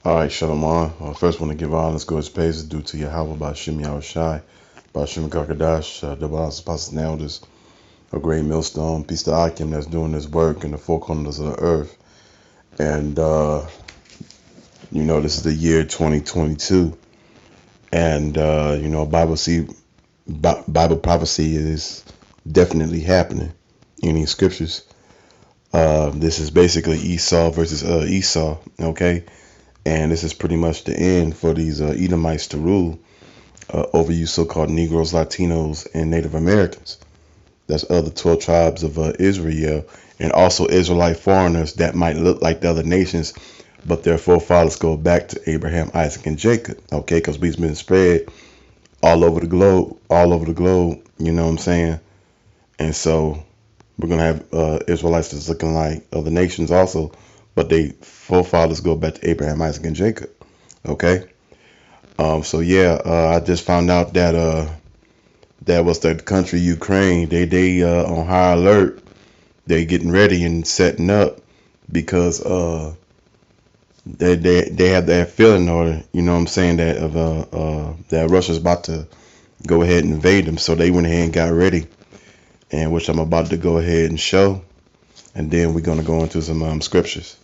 All right, Shalom. First, want to give honor, go as praises due to Yahweh by Shem Yahushai, by Shem Kakadash, the Apostles and Elders, a great millstone. Peace to Akim that's doing this work in the four corners of the earth. And, this is the year 2022. And, Bible prophecy is definitely happening in these scriptures. This is basically Esau versus Esau, okay? And this is pretty much the end for these Edomites to rule over you so-called Negroes, Latinos, and Native Americans. That's other 12 tribes of Israel, and also Israelite foreigners that might look like the other nations, but their forefathers go back to Abraham, Isaac, and Jacob, okay? Because we've been spread all over the globe, you know what I'm saying? And so we're going to have Israelites that's looking like other nations also, but they forefathers go back to Abraham, Isaac, and Jacob. Okay. I just found out that that was the country Ukraine. They on high alert. They getting ready and setting up because they have that feeling, or you know what I'm saying, that Russia's about to go ahead and invade them. So they went ahead and got ready, and which I'm about to go ahead and show, and then we're gonna go into some scriptures.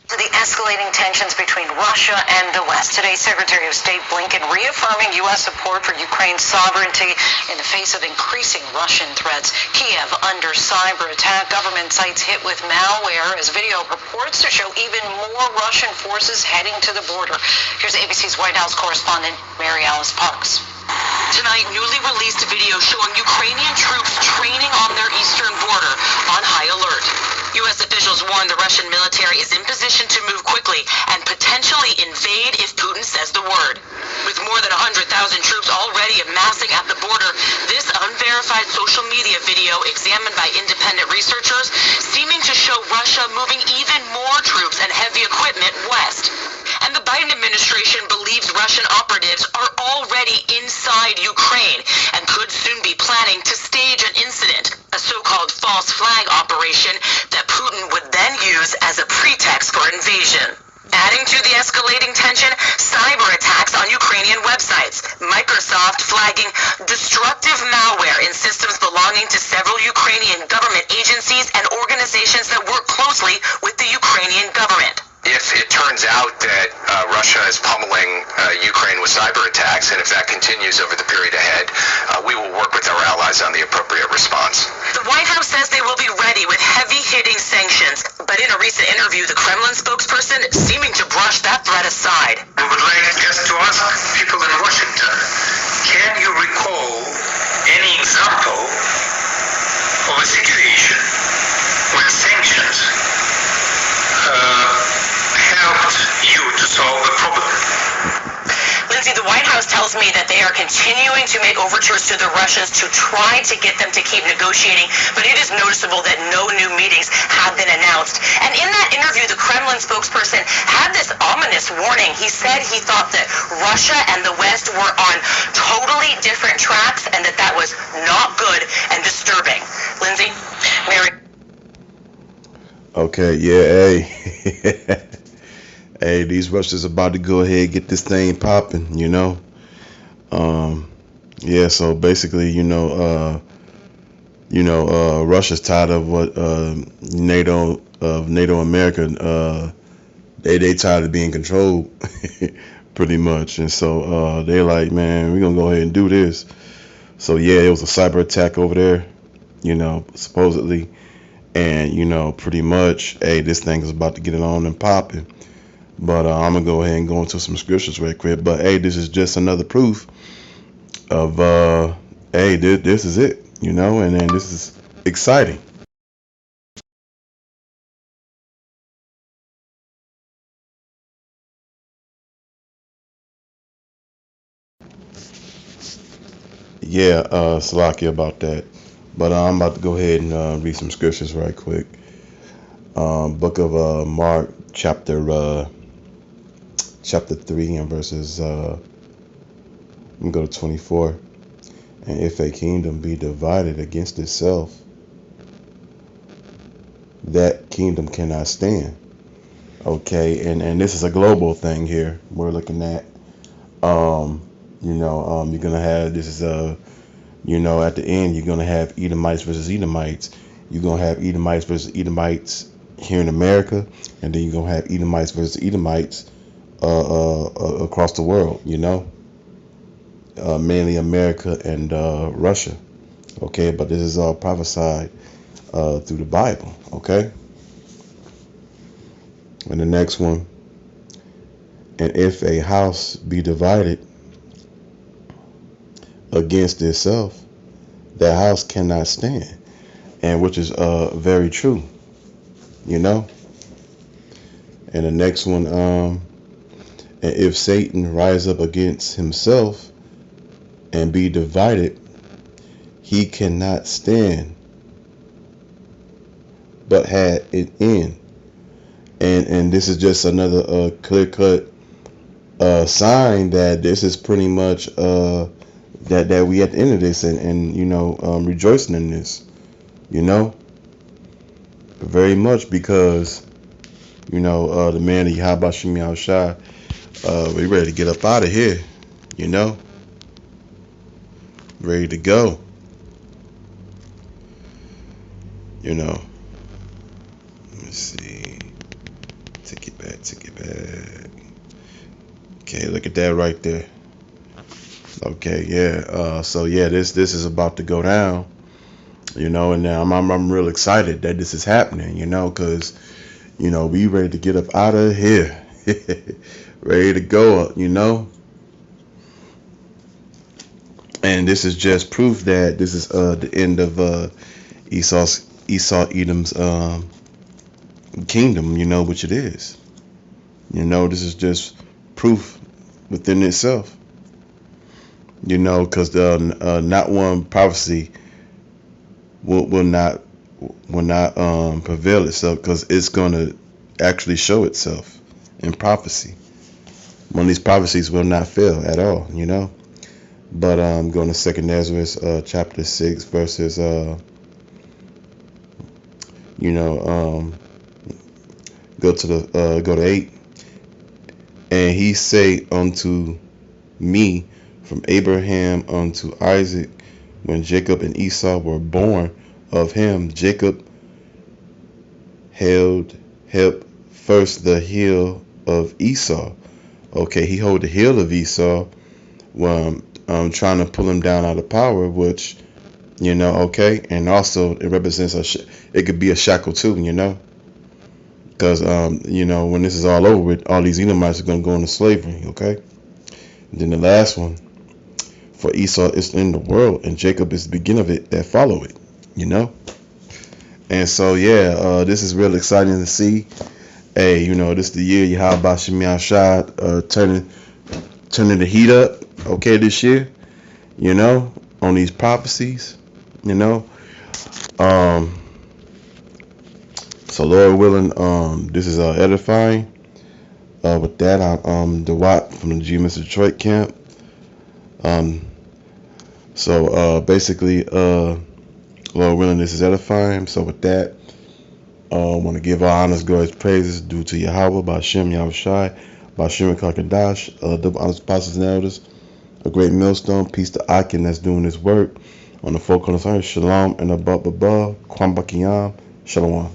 The escalating tensions between Russia and the West. Today, Secretary of State Blinken reaffirming U.S. support for Ukraine's sovereignty in the face of increasing Russian threats. Kiev under cyber attack. Government sites hit with malware as video purports to show even more Russian forces heading to the border. Here's ABC's White House correspondent, Mary Alice Parks. Tonight, newly released video showing Ukrainian troops training on their eastern border on high alert. U.S. officials warn the Russian military is in position to move quickly and potentially invade if Putin says the word. With more than 100,000 troops already amassing at the border, this unverified social media video examined by independent researchers seeming to show Russia moving even more troops and heavy equipment west. And the Biden administration believes Russian operatives are already inside Ukraine and could soon be planning to stage an incident, a so-called false flag operation that Putin would then use as a pretext for invasion. Adding to the escalating tension, cyber attacks on Ukrainian websites, Microsoft flagging destructive malware in systems belonging to several Ukrainian government agencies and organizations that work closely with the Ukrainian government. If it turns out that Russia is pummeling Ukraine with cyber attacks, and if that continues over the period ahead, we will work with our allies on the appropriate response. The White House says they will be ready with heavy-hitting sanctions, but in a recent interview, the Kremlin spokesperson seeming to brush that threat aside. I would like just to ask people in Washington, can you recall any example of a situation where sanctions helped you to solve the problem? Lindsay, the White House tells me that they are continuing to make overtures to the Russians to try to get them to keep negotiating, but it is noticeable that no new meetings have been announced. And in that interview, the Kremlin spokesperson had this ominous warning. He said he thought that Russia and the West were on totally different tracks and that was not good and disturbing. Lindsay, Mary. Okay, yeah, hey. Hey, these Russians about to go ahead and get this thing popping, you know. So basically, Russia's tired of what NATO America, they tired of being controlled pretty much. And so they're like, man, we're gonna go ahead and do this. So yeah, it was a cyber attack over there, supposedly. And, pretty much, hey, this thing is about to get it on and popping. But I'm going to go ahead and go into some scriptures right quick. But, hey, this is just another proof of, hey, this is it, and then this is exciting. Yeah, Salakia about that. But I'm about to go ahead and read some scriptures right quick. Book of Mark, chapter 3 and verses, I'm going to go to 24. And if a kingdom be divided against itself, that kingdom cannot stand. Okay, and this is a global thing here we're looking at. You're gonna have this is at the end you're gonna have Edomites versus Edomites. You're gonna have Edomites versus Edomites here in America, and then you're gonna have Edomites versus Edomites across the world. Mainly America and Russia. Okay, but this is all prophesied through the Bible. Okay, and the next one, and if a house be divided against itself, that house cannot stand, and which is very true. And the next one, and if Satan rise up against himself and be divided, he cannot stand, but had an end. And this is just another clear cut sign that this is pretty much that we at the end of this, and rejoicing in this, very much, because the man Yahweh Shem Yahushua, we ready to get up out of here, ready to go, Let me see. Take it back. Okay, look at that right there. Okay, yeah. So yeah, this is about to go down, and now I'm real excited that this is happening, because we ready to get up out of here, ready to go, and this is just proof that this is the end of Esau Edom's kingdom, which it is. This is just proof within itself. Because not one prophecy will not prevail itself, because it's going to actually show itself in prophecy. One of these prophecies will not fail at all, But going to 2 Ezra chapter 6 verses go to 8. And he say unto me, from Abraham unto Isaac, when Jacob and Esau were born of him, Jacob held first the heel of Esau. Okay, he held the heel of Esau when trying to pull him down out of power, which, okay, and also it represents it could be a shackle too, because when this is all over with, all these Edomites are going to go into slavery, okay. And then the last one, for Esau is in the world, and Jacob is the beginning of it that follow it, And so yeah, this is real exciting to see. Hey, this is the year Yahweh Shem Yahushua turning the heat up, okay, this year, on these prophecies, So Lord willing, this is edifying. With that, I'm DeWatt from the GMS Detroit camp. So basically, Lord willing, this is edifying. So with that, I want to give all honors, glory, praises due to Yahweh, Ba'Shem Yahushai, Ba'Shem Kakadash, double honors, apostles and elders, a great millstone, peace to Akin that's doing this work on the four corners of earth. Shalom and above, Kwam Bakiyam, Shalom.